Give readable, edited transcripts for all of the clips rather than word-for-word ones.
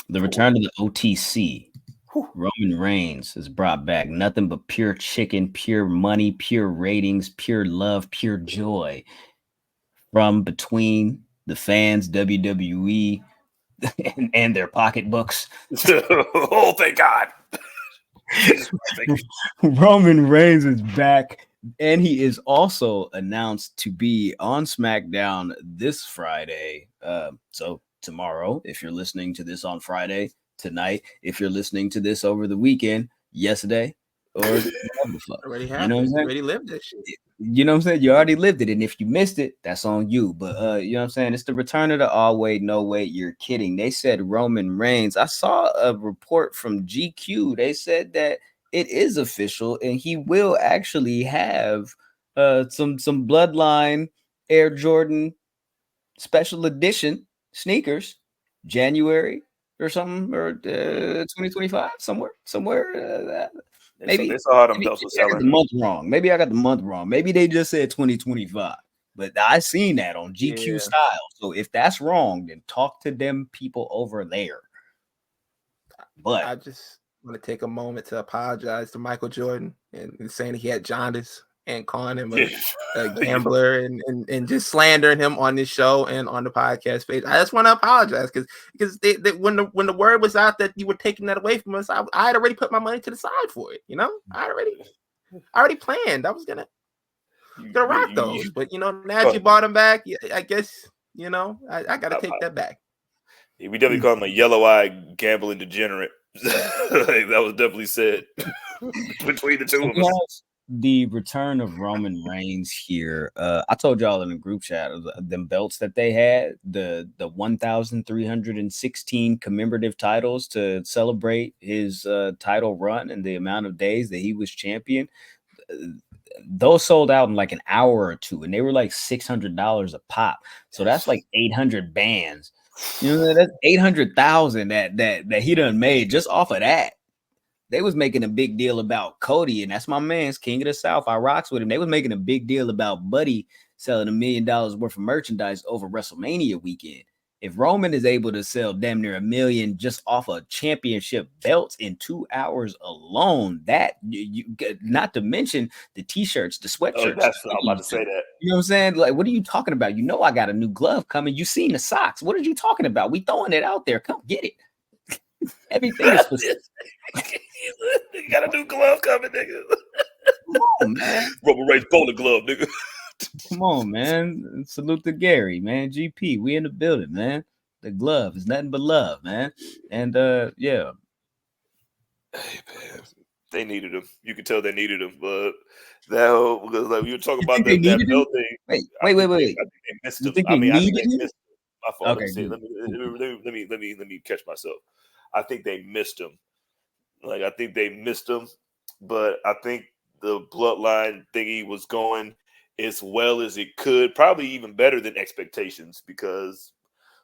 The return of the OTC. Roman Reigns has brought back nothing but pure chicken, pure money, pure ratings, pure love, pure joy from between the fans, WWE, and their pocketbooks. Oh, thank God. Roman Reigns is back, and he is also announced to be on SmackDown this Friday. So tomorrow, if you're listening to this on Friday, tonight, if you're listening to this over the weekend, yesterday, or the fuck. Already happened. You know what I'm saying? Already lived that shit. You know what I'm saying? You already lived it. And if you missed it, that's on you. But you know what I'm saying? It's the return of the all wait, no wait. You're kidding. They said Roman Reigns. I saw a report from GQ. They said that it is official and he will actually have some Bloodline Air Jordan special edition sneakers January or something, or 2025, somewhere. Maybe they saw how them belts were selling. I got the month wrong. Maybe I got the month wrong. Maybe they just said 2025, but I seen that on GQ style. So if that's wrong, then talk to them people over there. But I just want to take a moment to apologize to Michael Jordan and saying he had jaundice and calling him a gambler and just slandering him on this show and on the podcast page. I just want to apologize because when the word was out that you were taking that away from us, I had already put my money to the side for it. You know, I already planned. I was gonna rock those, but you know, now that you bought them back, I guess you know I got to take that back. We definitely call him a yellow-eyed gambling degenerate. That was definitely said between the two of us. The return of Roman Reigns here. I told y'all in the group chat of them belts that they had, the 1,316 commemorative titles to celebrate his title run and the amount of days that he was champion. Those sold out in like an hour or two, and they were like $600 a pop. So that's like 800 bands. You know, that's 800,000 that he done made just off of that. They was making a big deal about Cody, and that's my man's King of the South. I rocks with him. They was making a big deal about Buddy selling $1 million worth of merchandise over WrestleMania weekend. If Roman is able to sell damn near $1 million just off of championship belts in 2 hours alone, that you not to mention the t-shirts, the sweatshirts. That's what I'm about to say that. You know what I'm saying? Like, what are you talking about? You know, I got a new glove coming. You seen the socks. What are you talking about? We throwing it out there. Come get it. Everything is specific. You got a new glove coming, nigga. Come on, man. Rubber Race bowling glove, nigga. Come on, man. Salute to Gary, man. GP, we in the building, man. The glove is nothing but love, man. And yeah. Hey, man. They needed him. You could tell they needed him, but that whole, because like we were talking about that belt thing. Wait. I think they missed him. I think they missed him. My fault. Okay, let me catch myself. I think they missed him. Like, I think they missed him, but I think the Bloodline thingy was going as well as it could, probably even better than expectations, because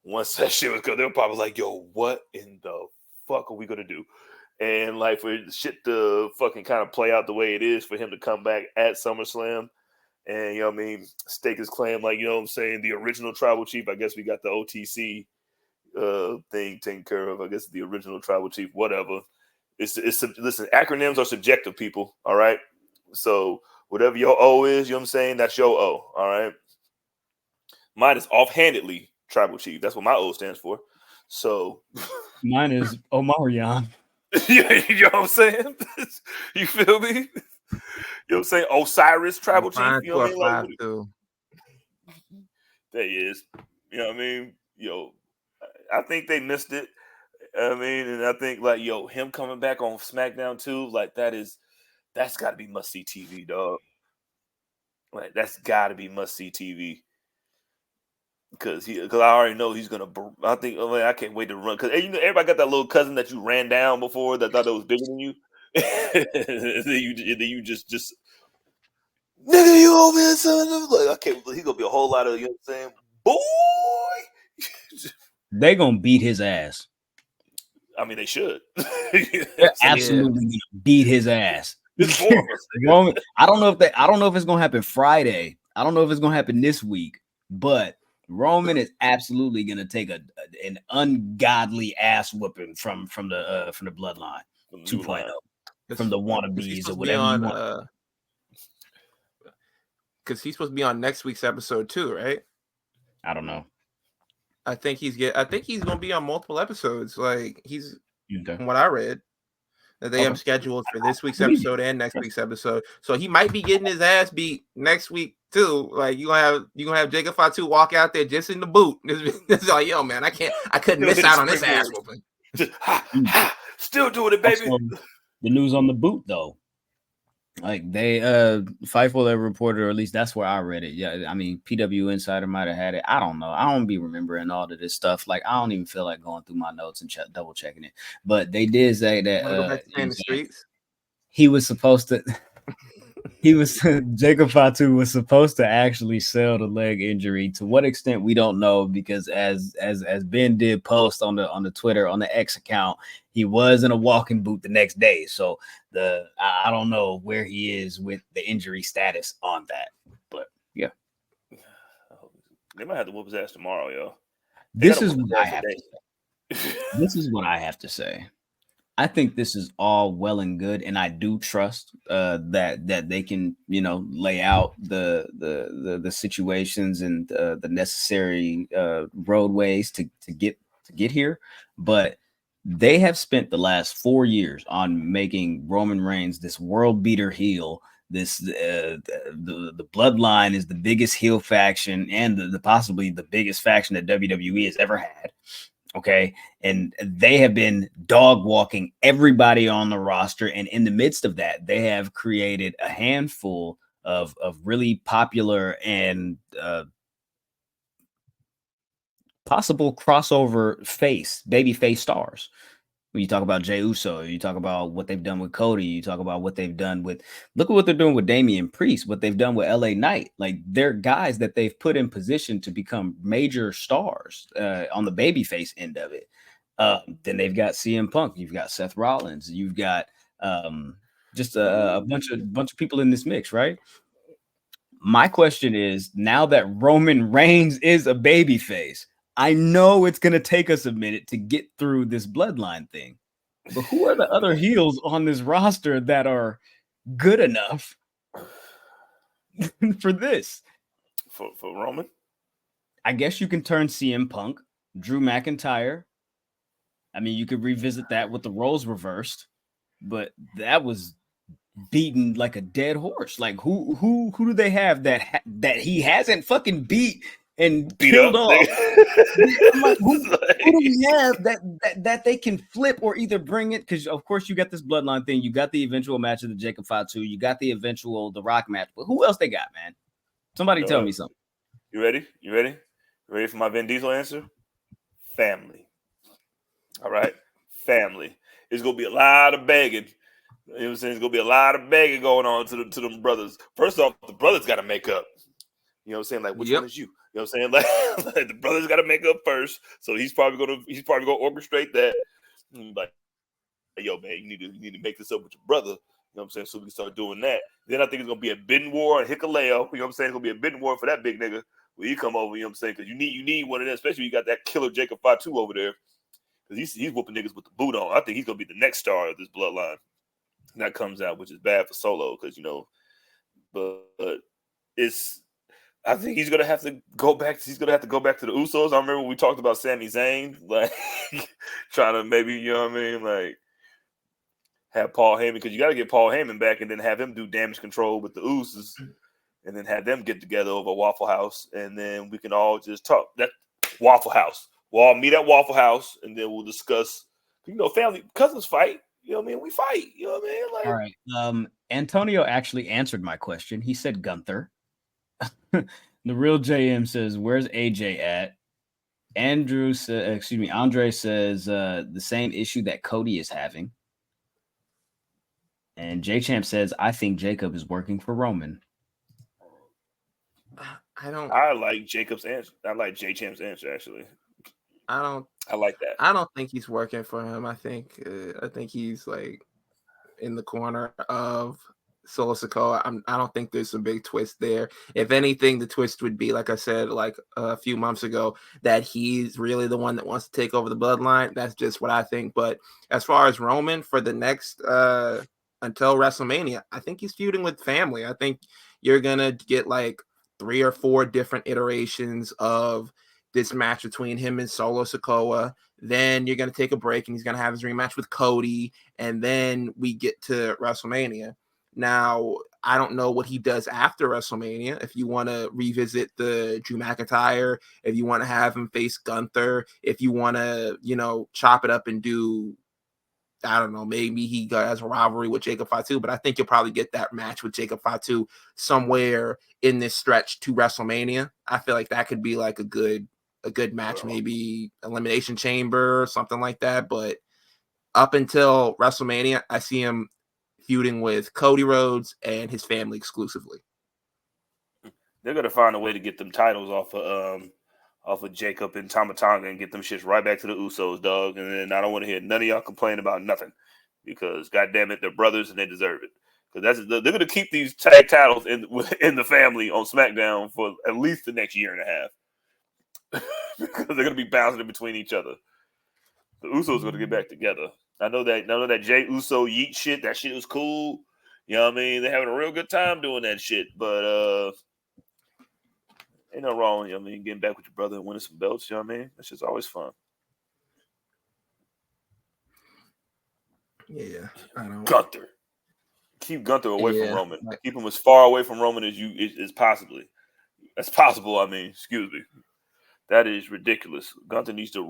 once that shit was going, they were probably like, yo, what in the fuck are we going to do? And like for shit to fucking kind of play out the way it is, for him to come back at SummerSlam and, you know what I mean, stake his claim, like, you know what I'm saying, the original tribal chief. I guess we got the OTC thing taken care of. I guess the original tribal chief, whatever. Listen, acronyms are subjective, people. All right. So whatever your O is, you know what I'm saying, that's your O. All right. Mine is offhandedly tribal chief. That's what my O stands for. So mine is Omarion. You know what I'm saying? You feel me? You know what I'm saying? Osiris tribal chief. You know what I mean? There he is. You know what I mean? Yo, I think they missed it. I mean, and I think like, yo, him coming back on SmackDown too, like that's got to be must see TV, dog. Like that's got to be must see TV. Because I already know he's gonna. I think I can't wait to run. Because you know, everybody got that little cousin that you ran down before that thought it was bigger than you. then you just nigga, you over here, son. Like, okay, he's gonna be a whole lot of, you know what I'm saying, boy. They gonna beat his ass. I mean, they should. They're absolutely gonna beat his ass. I don't know if it's gonna happen Friday. I don't know if it's gonna happen this week, but Roman is absolutely gonna take an ungodly ass whooping from the bloodline From the new 2.0, line. from the Because he's wannabes or supposed to be whatever you on. want. Because he's supposed to be on next week's episode too, right? I don't know. I think he's gonna be on multiple episodes. Like Okay. from what I read, that they have scheduled for this week's episode and next week's episode. So he might be getting his ass beat next week too. Like you gonna have Jacob Fatu walk out there just in the boot. It's like, yo, man, I couldn't miss out on this ass whooping. Just still doing it, baby. Also, the news on the boot though. Like they Fightful that reported, or at least that's where I read it. Yeah, I mean PW Insider might have had it. I don't know. I don't be remembering all of this stuff. Like I don't even feel like going through my notes and double checking it. But they did say that Go back to in the streets. He was supposed to. Jacob Fatu was supposed to actually sell the leg injury. To what extent we don't know, because as Ben did post on the Twitter, on the X account, he was in a walking boot the next day. So I don't know where he is with the injury status on that. But yeah, they might have to whoop his ass tomorrow, yo. This is what I have to say. This is what I have to say. I think this is all well and good, and I do trust that they can, lay out the situations and the necessary roadways to get here. But they have spent the last 4 years on making Roman Reigns this world beater heel. The Bloodline is the biggest heel faction and the possibly the biggest faction that WWE has ever had. Okay. And they have been dog walking everybody on the roster. And in the midst of that, they have created a handful of really popular and possible crossover babyface stars. When you talk about Jey Uso, you talk about what they've done with Cody, you talk about what they've done with, look at what they're doing with Damian Priest, what they've done with LA Knight. Like they're guys that they've put in position to become major stars on the babyface end of it. Then they've got CM Punk, you've got Seth Rollins, you've got just a bunch of people in this mix, right? My question is, now that Roman Reigns is a babyface, I know it's going to take us a minute to get through this bloodline thing, but who are the other heels on this roster that are good enough for this? For Roman? I guess you can turn CM Punk, Drew McIntyre. I mean, you could revisit that with the roles reversed, but that was beaten like a dead horse. Like who do they have that he hasn't fucking beat and killed off? Like, who do we have that they can flip or either bring it? Because of course you got this bloodline thing, you got the eventual match of the Jacob Fatu, you got the eventual The Rock match, but who else they got, man? Somebody tell me something. You ready? You ready for my Vin Diesel answer? Family. All right, family. It's gonna be a lot of begging. You know what I'm saying? There's gonna be a lot of begging going on to them brothers. First off, the brothers got to make up. You know what I'm saying? Like, which one is you? You know what I'm saying? Like the brothers got to make up first. So he's probably gonna orchestrate that. Like, yo, man, you need to make this up with your brother. You know what I'm saying? So we can start doing that. Then I think it's gonna be a bidding war on Hikaleo. You know what I'm saying? It's gonna be a bidding war for that big nigga when you come over. You know what I'm saying? Because you need one of them, especially when you got that killer Jacob Fatu over there. Because he's whooping niggas with the boot on. I think he's gonna be the next star of this bloodline. And that comes out, which is bad for Solo, because but it's. I think he's gonna have to go back. He's gonna have to go back to the Usos. I remember when we talked about Sami Zayn, like trying to maybe, you know what I mean, like have Paul Heyman, because you got to get Paul Heyman back and then have him do damage control with the Usos, and then have them get together over Waffle House, and then we can all just talk. That Waffle House. We'll all meet at Waffle House, and then we'll discuss. Family cousins fight. You know what I mean? We fight. You know what I mean? Like, all right. Antonio actually answered my question. He said Gunther. The real JM says, "Where's AJ at?" Andre says the same issue that Cody is having. And J Champ says, "I think Jacob is working for Roman." I like Jacob's answer. I like J Champ's answer, actually. I like that. I don't think he's working for him. I think he's like in the corner of Solo Sikoa. I don't think there's a big twist there. If anything, the twist would be, like I said, like a few months ago, that he's really the one that wants to take over the bloodline. That's just what I think. But as far as Roman for the next until WrestleMania, I think he's feuding with family. I think you're gonna get like 3 or 4 different iterations of this match between him and Solo Sikoa. Then you're going to take a break and he's going to have his rematch with Cody. And then we get to WrestleMania. Now, I don't know what he does after WrestleMania. If you want to revisit the Drew McIntyre, if you want to have him face Gunther, if you want to, chop it up and do, I don't know, maybe he has a rivalry with Jacob Fatu, but I think you'll probably get that match with Jacob Fatu somewhere in this stretch to WrestleMania. I feel like that could be like a good match, maybe Elimination Chamber or something like that. But up until WrestleMania, I see him feuding with Cody Rhodes and his family exclusively. They're gonna find a way to get them titles off of Jacob and Tama Tonga and get them shits right back to the Usos, dog. And then I don't want to hear none of y'all complain about nothing because, goddamn it, they're brothers and they deserve it. Because they're gonna keep these tag titles in the family on SmackDown for at least the next year and a half. Because they're gonna be bouncing in between each other. The Usos are gonna get back together. I know that Jay Uso yeet shit. That shit was cool. You know what I mean? They're having a real good time doing that shit. But ain't no wrong. You know what I mean? Getting back with your brother and winning some belts. You know what I mean? That's just always fun. Yeah, I don't. Gunther. Keep Gunther away from Roman. Keep him as far away from Roman as possibly. That's possible. I mean, excuse me. That is ridiculous. Gunther needs to